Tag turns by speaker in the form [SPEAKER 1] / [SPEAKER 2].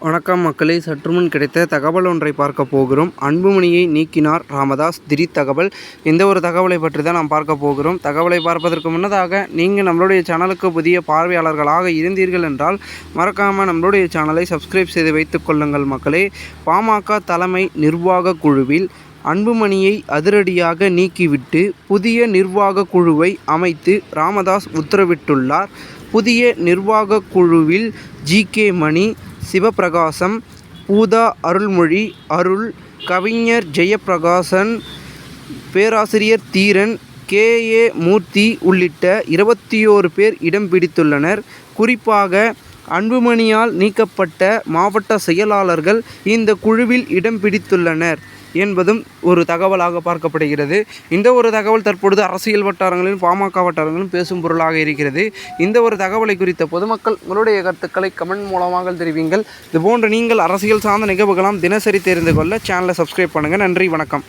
[SPEAKER 1] வணக்கம் மக்களே, சற்றுமுன் கிடைத்த தகவல் ஒன்றை பார்க்க போகிறோம். அன்புமணியை நீக்கினார் ராமதாஸ், திடீர் தகவல். இந்த ஒரு தகவலை பற்றி தான் நாம் பார்க்க போகிறோம். தகவலை பார்ப்பதற்கு முன்னதாக நீங்கள் நம்மளுடைய சேனலுக்கு புதிய பார்வையாளர்களாக இருந்தீர்கள் என்றால் மறக்காமல் நம்மளுடைய சேனலை சப்ஸ்கிரைப் செய்து வைத்துக் கொள்ளுங்கள் மக்களே. பாமக தலைமை நிர்வாக குழுவில் அன்புமணியை அதிரடியாக நீக்கிவிட்டு புதிய நிர்வாக குழுவை அமைத்து ராமதாஸ் உத்தரவிட்டுள்ளார். புதிய நிர்வாக குழுவில் ஜி.கே. மணி, சிவபிரகாசம், பூதா அருள்மொழி, அருள், கவிஞர் ஜெயப்பிரகாசன், பேராசிரியர் தீரன், கே.ஏ. மூர்த்தி உள்ளிட்ட 21 பேர் இடம் பிடித்துள்ளனர். குறிப்பாக அன்புமணியால் நீக்கப்பட்ட மாவட்ட செயலாளர்கள் இந்த குழுவில் இடம் பிடித்துள்ளனர் என்பதும் ஒரு தகவலாக பார்க்கப்படுகிறது. இந்த ஒரு தகவல் தற்பொழுது அரசியல் வட்டாரங்களிலும் பாமக வட்டாரங்களிலும் பேசும் பொருளாக இருக்கிறது. இந்த ஒரு தகவலை குறித்த பொதுமக்கள் உங்களுடைய கருத்துக்களை கமெண்ட் மூலமாக தெரிவிங்கள். இதுபோன்று நீங்கள் அரசியல் சார்ந்த நிகழ்வுகளாம் தினசரி தெரிந்து கொள்ள சேனலை சப்ஸ்கிரைப் பண்ணுங்கள். நன்றி, வணக்கம்.